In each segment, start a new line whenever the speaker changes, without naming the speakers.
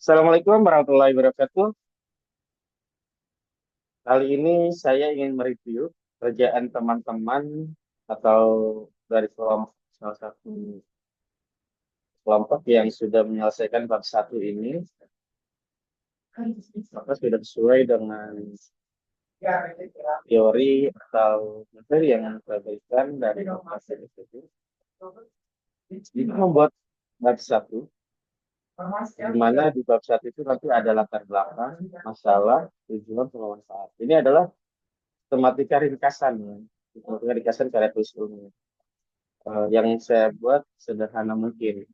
Assalamualaikum warahmatullahi wabarakatuh. Kali ini saya ingin mereview kerjaan teman-teman atau dari salah satu kelompok yang sudah menyelesaikan bab satu ini, maka sudah sesuai dengan teori atau materi yang saya berikan dari pasien itu. Kita membuat bab satu, di mana di bab satu itu nanti ada latar belakang, masalah, tujuan, pemanfaat. Ini adalah tematika ringkasan ya. Tematika ringkasan karya tulis ilmiah. Yang saya buat sederhana mungkin.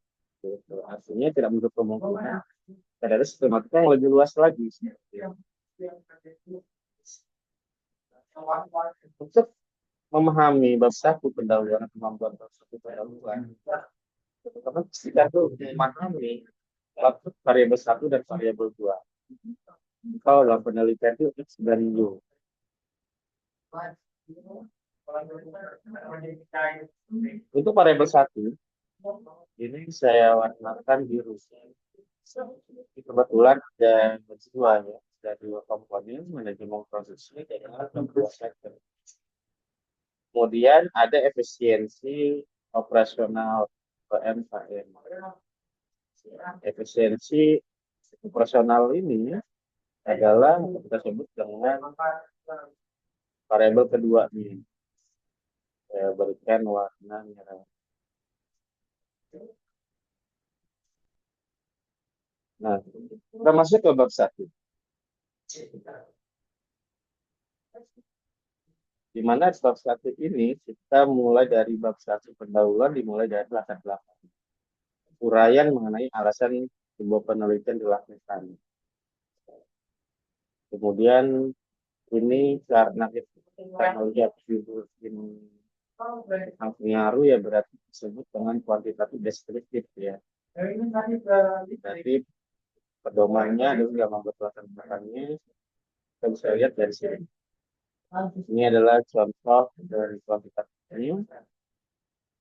Gitu. Artinya tidak menutup kemungkinan ada sistematika yang lebih luas lagi. Untuk memahami bab satu pendahuluan kemampuan bab satu pendahuluan, teman-teman kita tuh memahami variabel satu dan variabel dua. Kalau dalam penelitian itu X dan Y. Untuk variabel satu, ini saya warnakan biru. Kebetulan ada dua ya, ada dua komponen manajemen produksi dan dua sektor. Kemudian ada efisiensi operasional PMKM. Efisiensi operasional ini adalah kita sebut dengan variabel kedua ini. Saya berikan warna merah. Nah, kita masuk ke bab satu. Di mana bab satu ini kita mulai dari bab satu pendahuluan dimulai dari latar belakang. Uraian mengenai alasan sebuah penelitian dilakukan. Kemudian ini karena teknologi ini pengaruh ya berarti disebut dengan kuantitatif deskriptif ya. Jadi pedomannya adalah dalam latar belakangnya kita bisa lihat dari sini. Ini adalah contoh dari kuantitatif ini,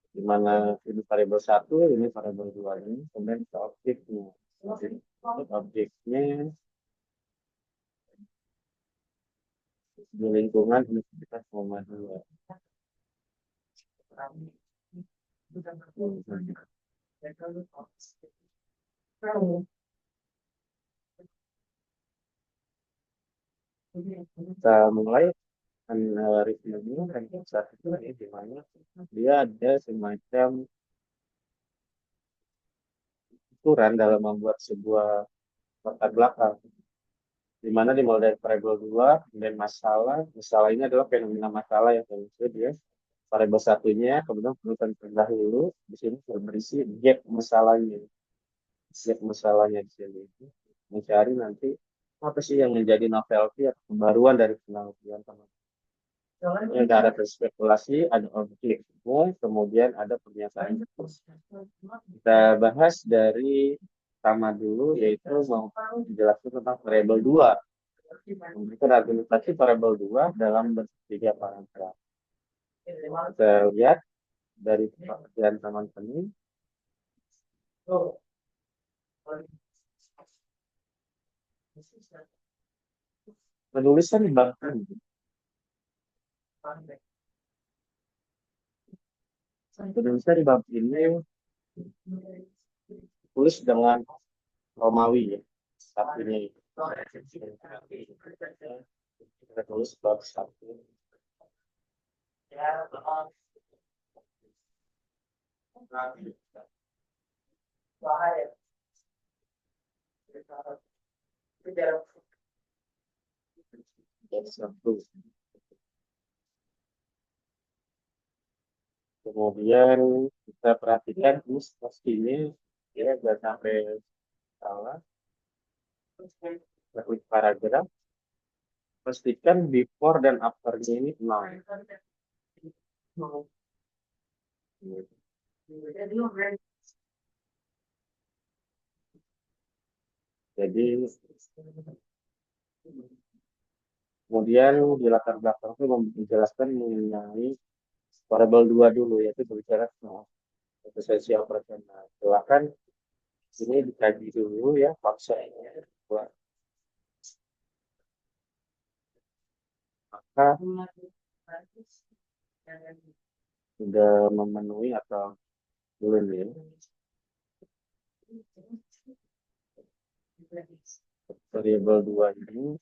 di mana ini variabel satu, ini variabel dua ini, kemudian kita objeknya. Objeknya di lingkungan Universitas Muhammadiyah. Kita mulai reviewnya dan saat itu ini di mana dia ada semacam ukuran dalam membuat sebuah latar belakang, di mana dimulai dari variabel 2 dan masalah ini adalah fenomena masalah yang terwujud ya. Variabel satunya kemudian penulisan terdahulu di sini berisi gap masalahnya di sini, mencari nanti apa sih yang menjadi novelty atau pembaruan dari penelitian teman. Yang ada spekulasi, ada objek, kemudian ada pernyataan. Kita bahas dari pertama dulu, yaitu mau menjelaskan tentang variabel 2. Memberikan argumentasi variabel 2 dalam bentuk tiga paragraf. Kita lihat dari pekerjaan teman-teman. Penulisan bahkan penulisan di bab ini tulis dengan Romawi ya. Satunya itu. Kita tulis bab satu. Bab satu. Kemudian kita perhatikan ini pastinya ya jangan sampai salah. Klik paragraf. Pastikan before dan afternya ini nol. Jadi kemudian di latar belakang itu menjelaskan mengenai variabel 2 dulu, yaitu berbicara soal efisiensi operasional. Silakan Ini dikaji dulu ya faktanya. Maka sudah memenuhi atau belum ya? Variabel 2 ini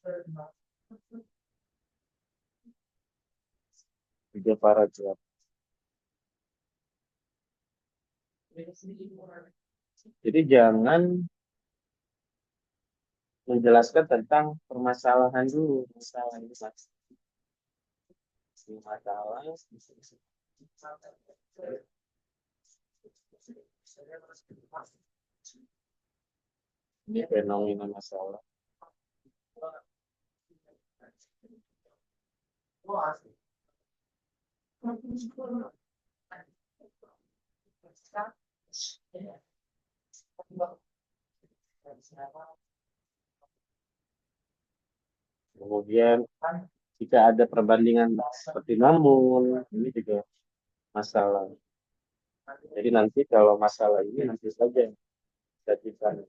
tiga paragraf. Jadi jangan menjelaskan tentang permasalahan dulu, masalah ini masalah. Ini fenomena masalah. Kemudian jika ada perbandingan seperti namun, ini juga masalah. Jadi nanti kalau masalah ini nanti saja jadikan.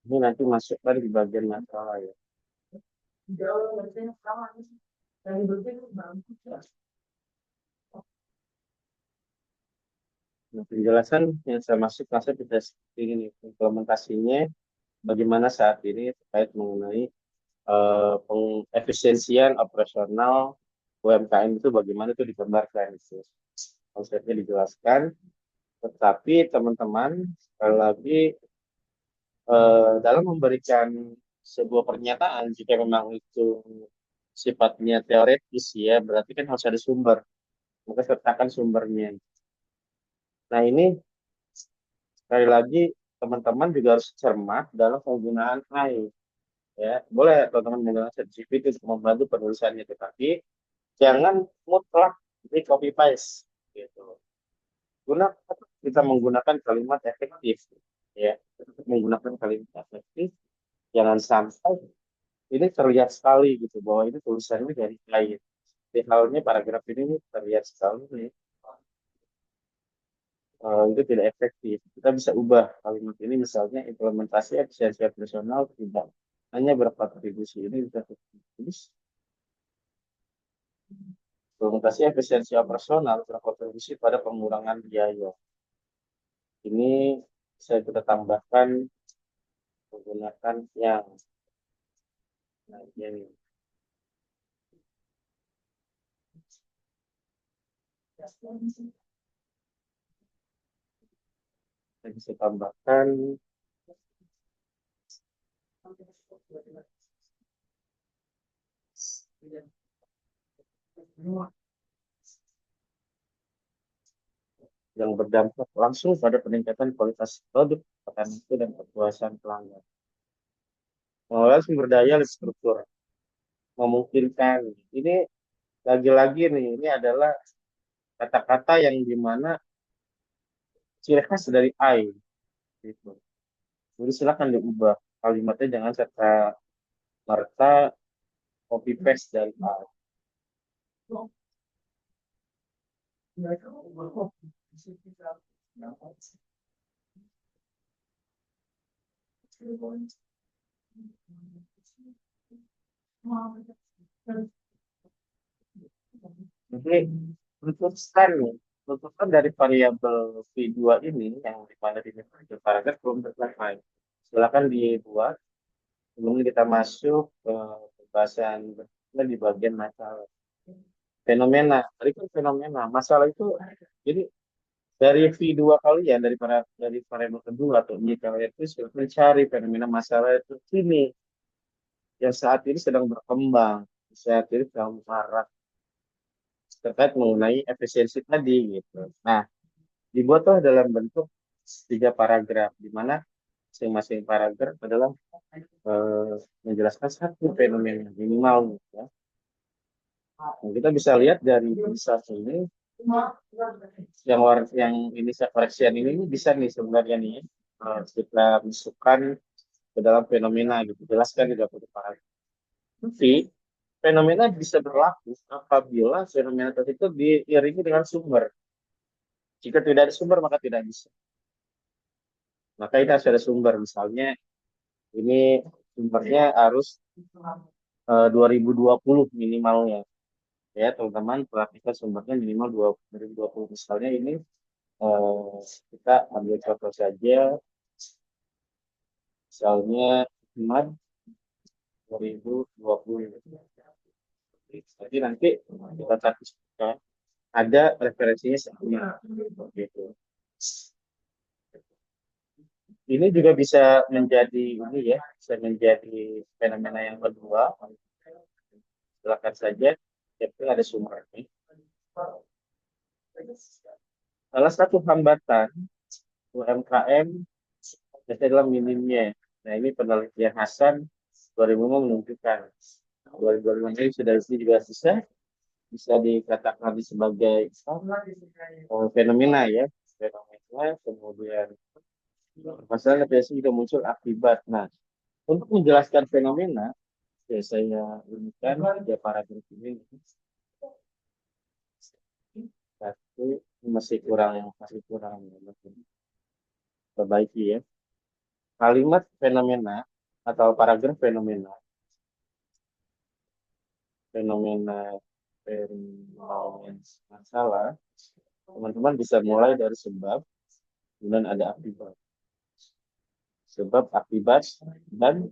Ini nanti masukkan di bagian masalah ya. Nah, penjelasan yang saya masuk masuk kita ini implementasinya bagaimana saat ini terkait mengenai pengefisiensian operasional UMKM itu bagaimana itu digambarkan itu konsepnya dijelaskan, tetapi teman-teman sekali lagi dalam memberikan sebuah pernyataan jika memang itu sifatnya teoretis ya berarti kan harus ada sumber, maka sertakan sumbernya. Nah ini sekali lagi teman-teman juga harus cermat dalam penggunaan AI ya, boleh teman-teman menggunakan ChatGPT untuk membantu penulisannya tetapi jangan mutlak di copy paste gitu. Guna kita menggunakan kalimat efektif ya, menggunakan kalimat efektif, jangan sampai ini terlihat sekali gitu bahwa ini tulisannya dari lain. Di halnya paragraf ini terlihat sekali nih, itu tidak efektif. Kita bisa ubah kalimat ini misalnya implementasi efisiensi operasional tidak hanya berkontribusi ini bisa tertulis implementasi efisiensi operasional berkontribusi pada pengurangan biaya. Ini saya kita tambahkan menggunakan yang nah, ini. Saya bisa tambahkan yang berdampak langsung pada peningkatan kualitas produk, tekanan mutu, dan kepuasan pelanggan. Mengelola sumber daya lebih struktur, memungkinkan. Ini lagi-lagi nih, ini adalah kata-kata yang dimana ciri khas dari I. Gitu. Jadi silakan diubah kalimatnya, jangan serta merta copy paste dari I. Jadi tuntutan tuntutan dari variabel V2 ini yang dimana di paragraf belum tercapai. Silakan dibuat sebelum kita masuk ke pembahasan di bagian masalah. Fenomena, tadi kan fenomena. Masalah itu jadi Dari V2 kalian, dari variabel kedua atau Y kalian itu sudah mencari fenomena masalah itu ini yang saat ini sedang berkembang, saat ini sedang marak terkait mengenai efisiensi tadi gitu. Nah, dibuatlah dalam bentuk tiga paragraf, di mana masing-masing paragraf adalah eh, menjelaskan satu fenomena minimal gitu ya. Nah, kita bisa lihat dari satu ini yang ini koreksian ini bisa nih sebenarnya nih kita masukkan ke dalam fenomena gitu, jelaskan di dalam paragraf. Tapi fenomena bisa berlaku apabila fenomena tersebut diiringi dengan sumber. Jika tidak ada sumber maka tidak bisa. Maka ini harus ada sumber. Misalnya ini sumbernya harus 2020 minimalnya. Ya, teman-teman perhatikan sumbernya minimal 2020. Misalnya ini eh, kita ambil contoh saja. Misalnya Ahmad 2020. Jadi nanti kita cari ada referensinya sama gitu. Ini juga bisa menjadi ini ya, bisa menjadi fenomena yang kedua. Silakan saja, itu ada sumbernya. Salah satu hambatan UMKM biasanya adalah minimnya. Nah, ini penelitian Hasan 2005 menunjukkan 2005 ini sudah ini juga bisa dikatakan sebagai fenomena ya, fenomena kemudian masalah biasanya juga muncul akibat. Nah, untuk menjelaskan fenomena, ya saya gunakan tiga paragraf ini. Satu masih kurang perbaiki ya. Kalimat fenomena atau paragraf fenomena, fenomena fenomena masalah, teman-teman bisa mulai dari sebab, kemudian ada akibat. Sebab, akibat, dan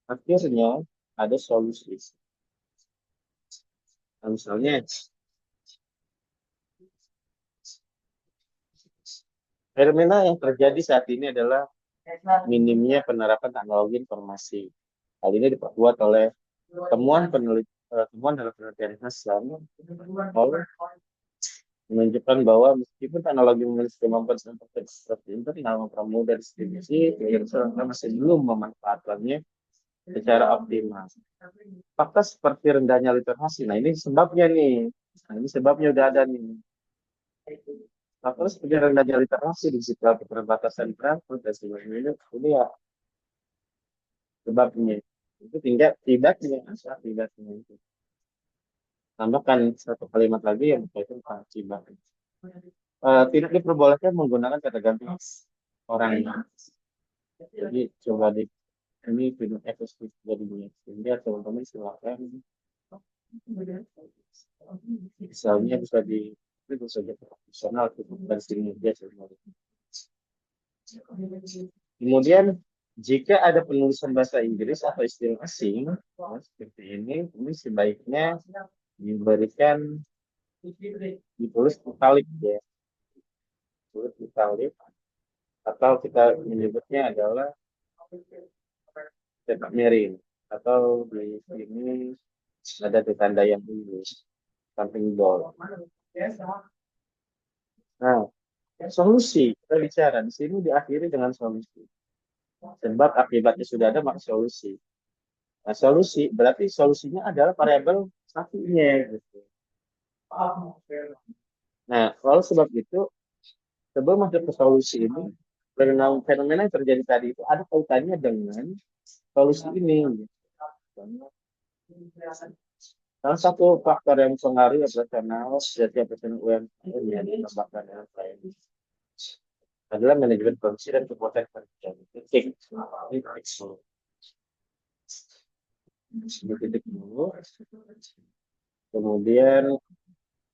akhirnya ada solusi. Nah, misalnya, fenomena yang terjadi saat ini adalah minimnya penerapan teknologi informasi. Hal ini diperkuat oleh temuan dalam penelitian Hasan oleh menunjukkan bahwa meskipun teknologi memiliki kemampuan seperti internal mempermudah distribusi, pemirsa masih belum memanfaatkannya secara optimal. Fakta seperti rendahnya literasi. Nah, ini sebabnya nih. Nah, ini sebabnya udah ada nih. Fakta seperti rendahnya literasi di digital keterbatasan transport dan sebagainya. Ini ya sebabnya. Itu tinggal tidaknya, asal tidaknya itu. Tambahkan satu kalimat lagi yang berkaitan dengan akibat. Tidak diperbolehkan menggunakan kata ganti orang. Jadi coba di ini film eksklusif jadinya. Sehingga teman-teman silakan misalnya bisa itu saja profesional dan sini dia sebenarnya. Kemudian jika ada penulisan bahasa Inggris atau istilah asing seperti ini sebaiknya diberikan ditulis italik ya, tulis italik atau kita menyebutnya adalah cetak miring atau di sini ada tanda yang ini samping bold. Nah, solusi kita bicara di sini diakhiri dengan solusi. Sebab akibatnya sudah ada maka solusi. Nah, solusi berarti solusinya adalah variabel satunya gitu. Nah, kalau sebab itu sebelum masuk ke solusi ini fenomena yang terjadi tadi itu ada kaitannya dengan solusi ini. Gitu. Salah satu faktor yang mempengaruhi operasional setiap perusahaan UMKM yang ditambahkan dengan lain adalah manajemen produksi dan kekuatan kerja. Titik. Titik dulu. Kemudian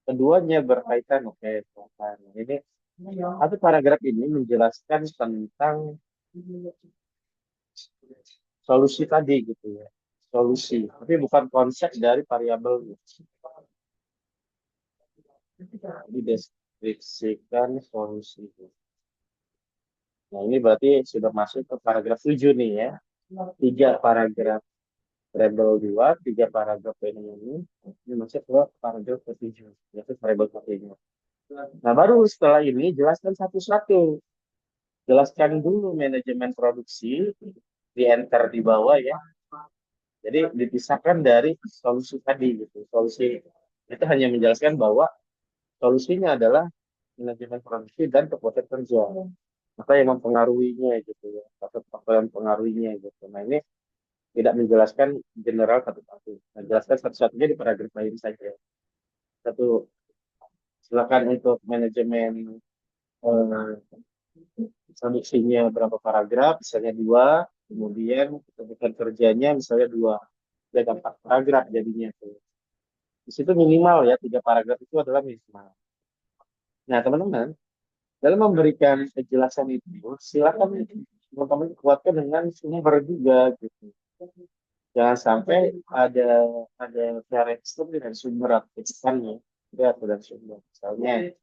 keduanya berkaitan, oke. Ini satu paragraf ini menjelaskan tentang solusi tadi gitu ya. Solusi, tapi bukan konsep dari variabel. Jadi deskripsikan solusi. Nah, ini berarti sudah masuk ke paragraf 7 nih ya. Tiga paragraf variabel 2, tiga paragraf ini masuk ke paragraf ke-7, yaitu variabel ketiga. Nah, baru setelah ini jelaskan satu-satu. Jelaskan dulu manajemen produksi, di enter di bawah ya. Jadi dipisahkan dari solusi tadi gitu. Solusi itu hanya menjelaskan bahwa solusinya adalah manajemen produksi dan kekuatan kerja. Maka yang mempengaruhinya gitu ya, faktor yang mempengaruhinya gitu. Nah ini tidak menjelaskan general satu-satu. Nah, jelaskan satu-satunya di paragraf lain saja. Satu, silakan untuk manajemen eh, produksinya berapa paragraf, misalnya dua, kemudian kebutuhan kerjanya misalnya dua, dan empat paragraf jadinya tuh. Di situ minimal ya tiga paragraf itu adalah minimal. Nah teman-teman, dalam memberikan penjelasan itu, silakan teman-teman kuatkan dengan sumber juga gitu. Jangan sampai ada cara ekstrim dengan sumber aktifkannya. Itu atau dan sumber. Misalnya,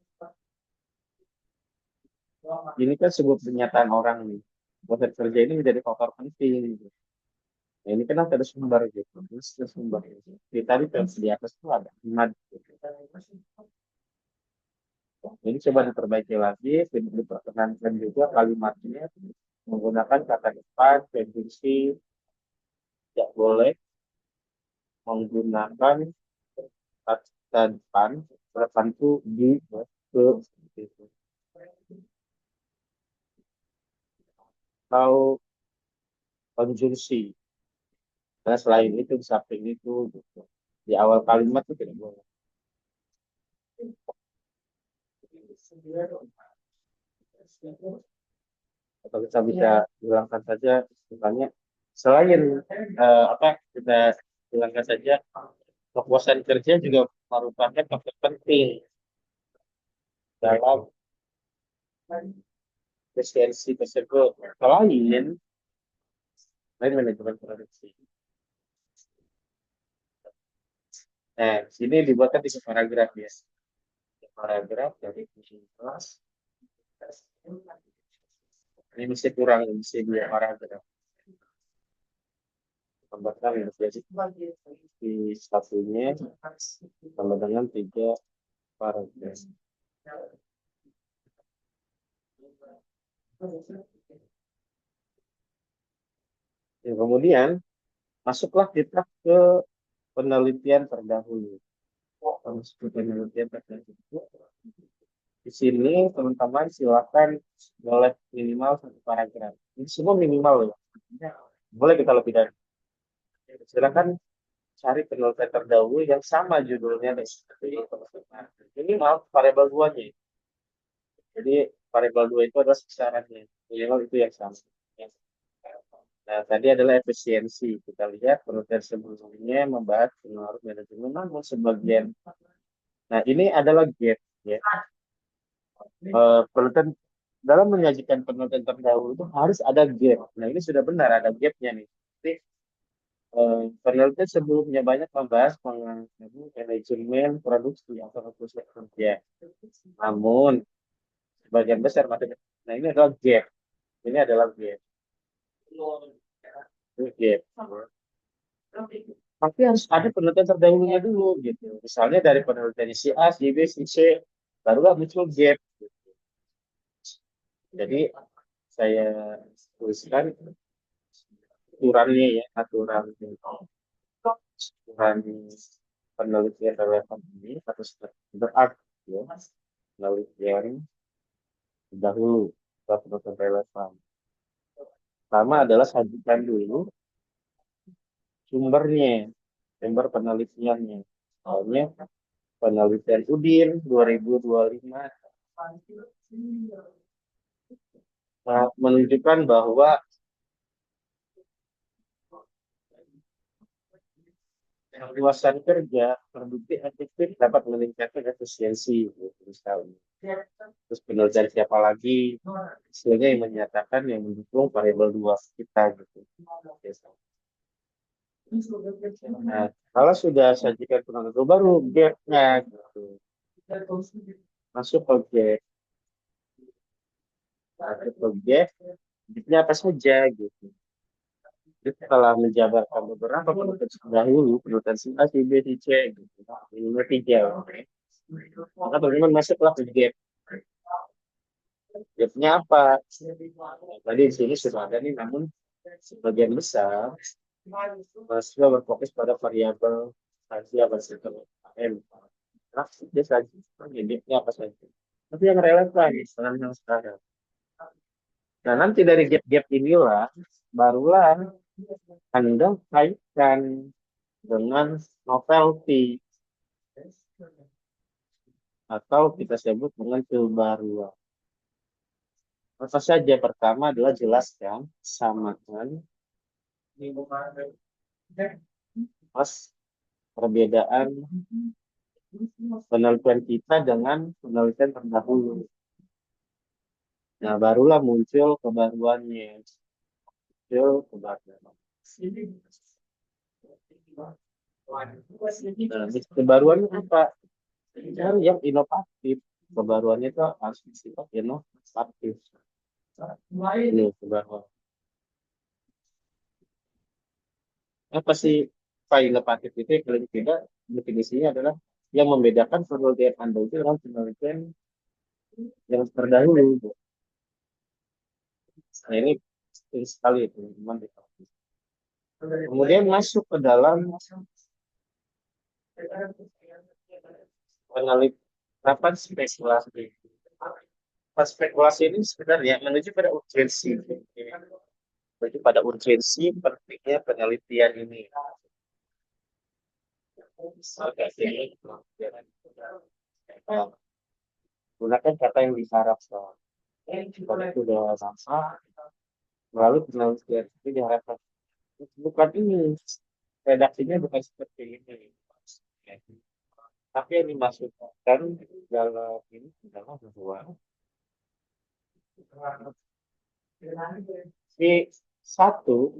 ini kan sebuah pernyataan orang nih. Proses kerja ini menjadi faktor penting. Gitu. Nah, ini kan ada sumber gitu. Terus ada sumber. Di tadi versi di atas itu ada iman. Gitu. Jadi coba diperbaiki lagi, diperkenankan juga kalimatnya menggunakan kata depan, prediksi, tidak boleh menggunakan kata depan, tertentu di ke seperti itu. Atau konjungsi. Nah, selain itu, di samping itu, gitu. Di awal kalimat itu tidak boleh. Atau kita bisa hilangkan saja, misalnya, selain apa kita hilangkan saja, kepuasan kerja juga merupakan faktor penting dalam efisiensi tersebut. Selain manajemen produksi. Nah, sini dibuatkan tiga paragraf ya. Paragraf dari kelas. Ini mesti kurang, mesti dua paragraf. Tambahkan menjadi di satunya sama dengan tiga paragraf. Ya, kemudian masuklah kita ke penelitian terdahulu. Masuk ke penelitian terdahulu. Di sini teman-teman silakan boleh minimal satu paragraf. Ini semua minimal ya. Boleh kita lebih dari. Silakan cari penelitian terdahulu yang sama judulnya seperti minimal variabel duanya. Jadi variabel dua itu adalah sasarannya. Minimal itu yang sama. Nah, tadi adalah efisiensi. Kita lihat penelitian sebelumnya membahas pengaruh manajemen, namun sebagian. Nah, ini adalah gap ya. Penelitian dalam menyajikan penelitian terdahulu itu harus ada gap. Nah, ini sudah benar ada gapnya nih. Jadi, penelitian sebelumnya banyak membahas mengenai manajemen produksi atau proses kerja. Namun, sebagian besar materi. Nah, ini adalah gap. Ini adalah gap. Ini gap. Tapi harus ada penelitian terdahulunya dulu gitu. Misalnya dari penelitian si A, si B, si C, barulah muncul gap. Jadi saya tuliskan aturannya ya, aturan penelitian relevan ini harus berarti ya, penelitian terdahulu atau penelitian relevan. Pertama adalah sajikan dulu sumbernya, sumber penelitiannya. Soalnya penelitian UDIR 2025 menunjukkan bahwa luasan kerja terbukti efektif dapat meningkatkan efisiensi gitu, misalnya. Terus penelitian siapa lagi hasilnya yang menyatakan yang mendukung variabel dua kita gitu. Nah, kalau sudah sajikan penelitian baru gapnya gitu. masuk objek, masuk objek, objeknya apa saja gitu. Jadi setelah menjabarkan beberapa penulisan dahulu, penulisan si A, si B, si C, gitu. Minimal tiga. Oke. Maka teman-teman masuklah ke gap. Gapnya apa? Tadi di sini sudah ada nih, namun sebagian besar mahasiswa berfokus pada variabel saja berserta M. Nah, dia saja. Gapnya apa saja. Tapi yang relevan dengan yang sekarang. Nah, nanti dari gap-gap inilah barulah Anda kaitkan dengan novelty atau kita sebut dengan kebaruan. Apa saja? Pertama adalah jelaskan samaan pas perbedaan penelitian kita dengan penelitian terdahulu. Nah, barulah muncul kebaruannya. Muncul kebaruan. Nah, kebaruannya apa? Cari yang inovatif. Kebaruannya itu harus bersifat inovatif. Ini kebaruan. Apa sih inovatif itu? Kalau tidak, definisinya adalah yang membedakan penelitian Anda itu dengan penelitian yang terdahulu. Nah, ini penting sekali teman-teman. Kemudian masuk ke dalam penelitian spekulasi. Spekulasi ini sebenarnya menuju pada urgensi. Menuju pada urgensi pentingnya penelitian ini. Gunakan kata yang diharapkan. Kalau sudah sama, lalu penelitian itu diharapkan. Bukan ini, redaksinya bukan seperti ini. Tapi yang dimaksudkan dalam ini adalah bahwa si satu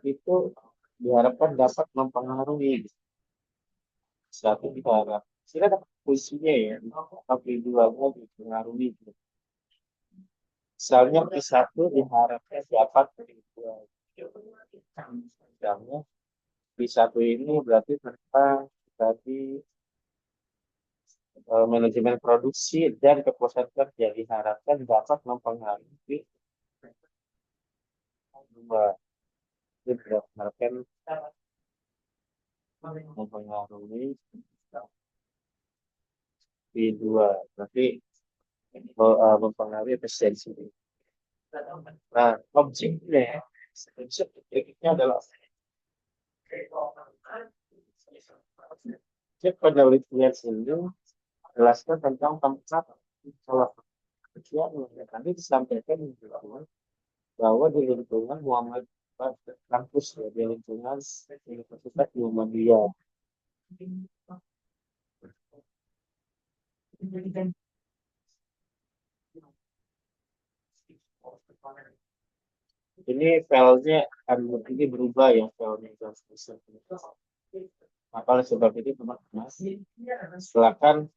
itu diharapkan dapat mempengaruhi satu diharap. Sehingga dapat posisinya ya, tapi duanya dipengaruhi. Misalnya P1 diharapkan dapat dua. Misalnya P1 ini berarti tentang tadi manajemen produksi dan kepuasan kerja diharapkan dapat mempengaruhi dua. Itu diharapkan mempengaruhi P2. Berarti mempengaruhi efisiensi. Nah, objeknya objeknya adalah objek penelitian ini jelaskan tentang tempat salah kecil yang tadi disampaikan bahwa di lingkungan Muhammad kampus ya, di lingkungan Universitas Muhammadiyah. Ini filenya akan ini berubah ya filenya transmission. Maka oleh sebab itu teman-teman silakan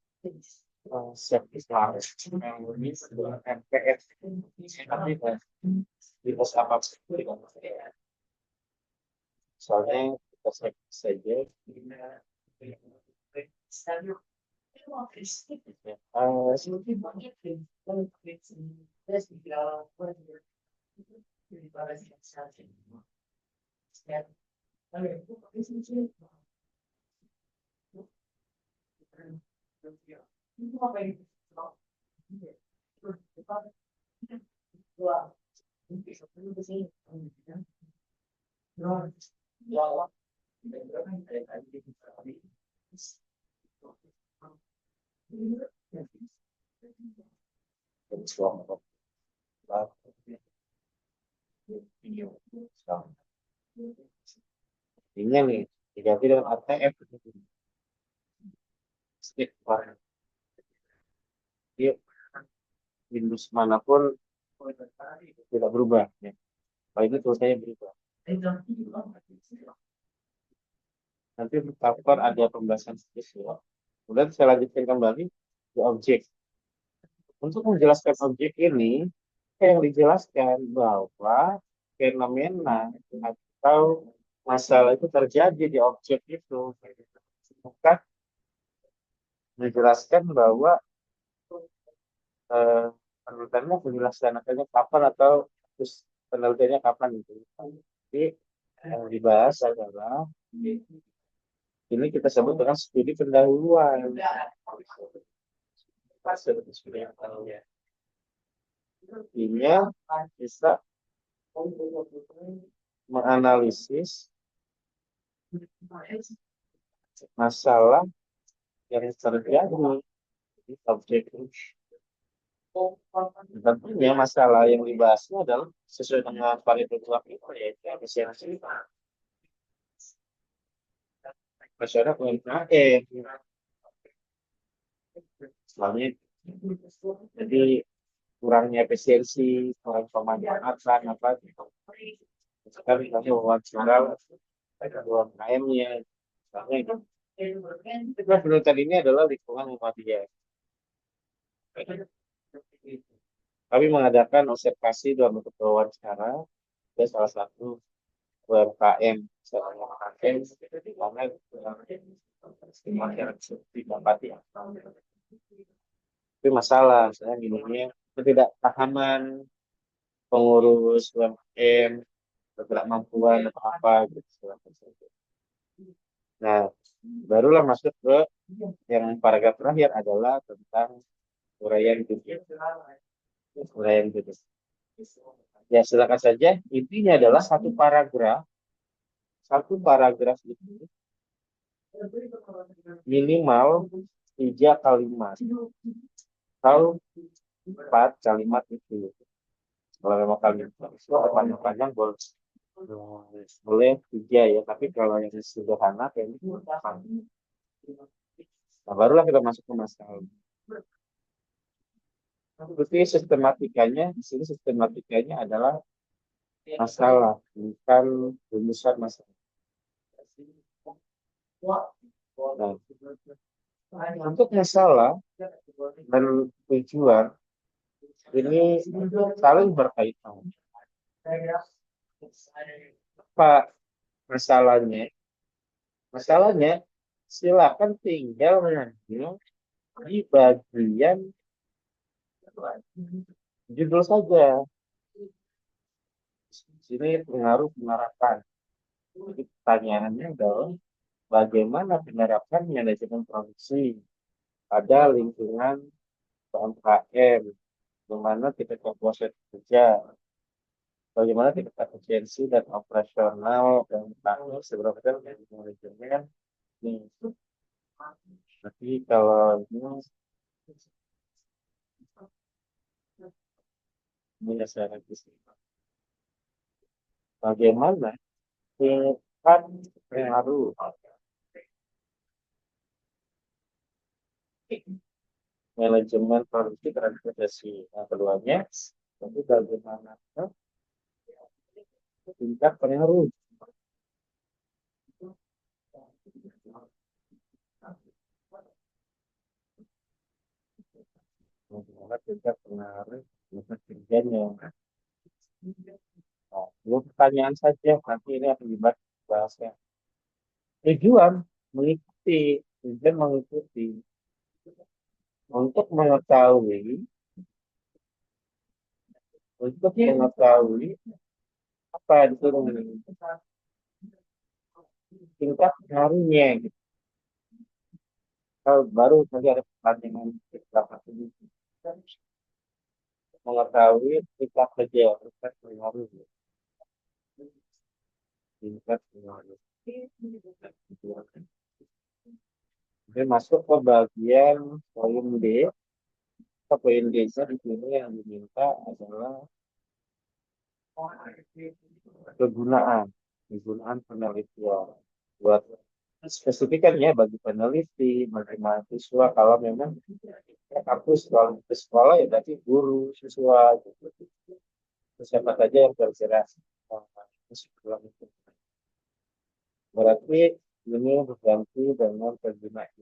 sertifikat yang ini sebuah MPF tapi di pos apa soalnya kita cek saja ini nih diganti dengan ATF stick yuk Windows manapun tidak berubah ya. Kalau itu tulisannya berubah. Nanti untuk cover ada pembahasan spesial. Kemudian saya lanjutkan kembali ke objek. Untuk menjelaskan objek ini, yang dijelaskan bahwa fenomena atau masalah itu terjadi di objek itu. Bukan menjelaskan bahwa eh, penelitiannya dilaksanakannya kapan atau terus penelitiannya kapan itu. Jadi yang dibahas adalah ini kita sebut dengan studi pendahuluan. Studi pendahuluan. Artinya bisa menganalisis masalah yang terjadi di objek itu. Tentunya masalah yang dibahasnya adalah sesuai dengan variabel kita yaitu efisiensi masyarakat UMKM. Soalnya jadi kurangnya efisiensi, kurang pemanfaatan apa gitu. Sekarang kami wawancara UMKM-nya. Soalnya itu. Penelitian ini adalah lingkungan Muhammadiyah. Kami mengadakan observasi dalam bentuk wawancara ke salah satu UMKM, karena masyarakat didapati tapi masalah, misalnya gini, ketidakpahaman pengurus UMKM, ketidakmampuan atau apa gitu. Nah, barulah masuk ke yang paragraf terakhir adalah tentang uraian judul. Uraian judul. Ya, silakan saja. Intinya adalah satu paragraf itu minimal 3 kalimat atau 4 kalimat itu. Kalau memang kalimat itu panjang-panjang boleh 3 ya, tapi kalau yang sederhana kayak ini, nah, barulah kita masuk ke masalah. Berarti sistematikanya, di sini sistematikanya adalah masalah, bukan rumusan masalah. Nah, untuk masalah dan tujuan ini saling berkaitan. Apa masalahnya? Masalahnya silakan tinggal mengambil di bagian judul saja. Sini pengaruh penerapan. Jadi pertanyaannya adalah bagaimana penerapan manajemen produksi pada lingkungan UMKM, bagaimana tingkat kepuasan kerja, bagaimana tingkat efisiensi dan operasional dan terakhir seberapa manajemen. Nih, tapi kalau ini saya lagi bagaimana tingkat pengaruh manajemen produksi terhadap profesi. Yang keduanya, tapi bagaimana tingkat pengaruh bagaimana tingkat pengaruh masa kerjanya. Nah, dua pertanyaan saja, nanti ini akan dibahasnya. Tujuan mengikuti untuk mengetahui apa itu tingkat pengaruhnya gitu. Kalau baru nanti ada pertanyaan berapa ini mengetahui tingkat kerja tingkat pengaruh tingkat pengaruh. Oke, masuk ke bagian poin D. Poin D di sini yang diminta adalah kegunaan penelitian buat spesifikannya bagi peneliti, bagi mahasiswa kalau memang kampus kalau ke sekolah ya berarti guru, siswa gitu. Terus siapa saja yang bergerak masuk dalam itu. Berarti ini berganti dengan kegunaan.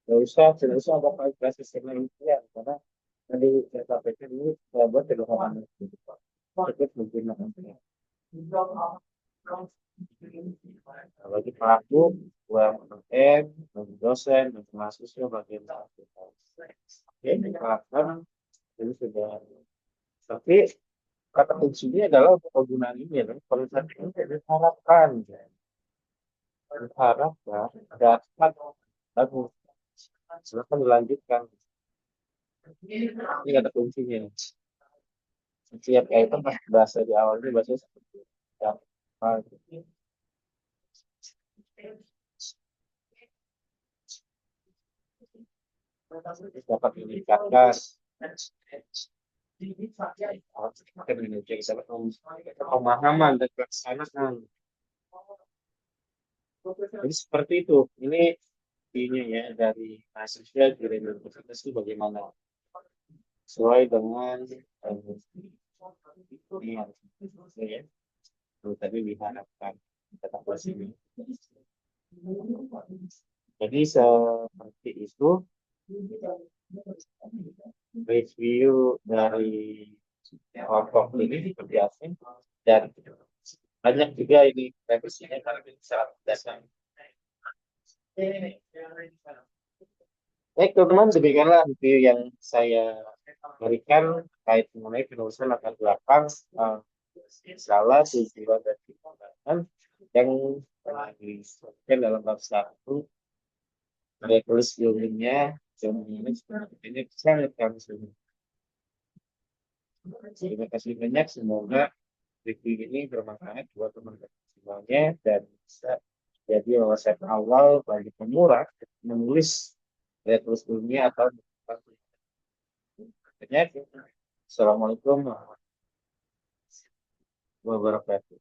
Tidak usah ada kualifikasi penelitian karena Tadi saya sampaikan ini saya buat sederhana. Cukup menggunakan. Nah, bagi pelaku, UMKM, bagi dosen, bagi mahasiswa, bagi mahasiswa. Oke, silakan. Ini sudah. Tapi kata kuncinya adalah untuk penggunaan ini adalah perusahaan ini diharapkan, ya. Diharapkan dapat bagus. Silakan dilanjutkan. Ini kata kuncinya. Setiap item bahasa di awalnya bahasa seperti dapat dapat meningkatkan pemahaman dan pelaksanaan. Jadi seperti itu. Ini ya dari mahasiswa dari universitas itu bagaimana sesuai dengan ini harus ya. Lalu tadi diharapkan tetap sini. Jadi seperti itu review dari kelompok ini seperti asing dan banyak juga ini revisinya karena ini sangat dasar. Baik teman-teman, demikianlah review yang saya berikan terkait mengenai penulisan latar belakang salah tujuan dan tindakan yang telah disebutkan dalam bab 1. Saya tulis ilmunya, ilmunya seperti ini sangat kami sudah. Terima kasih banyak, semoga review ini bermanfaat buat teman-teman semuanya dan bisa jadi wawasan awal bagi pemula menulis tulis ilmiah atau banyak. Assalamualaikum warahmatullahi wabarakatuh.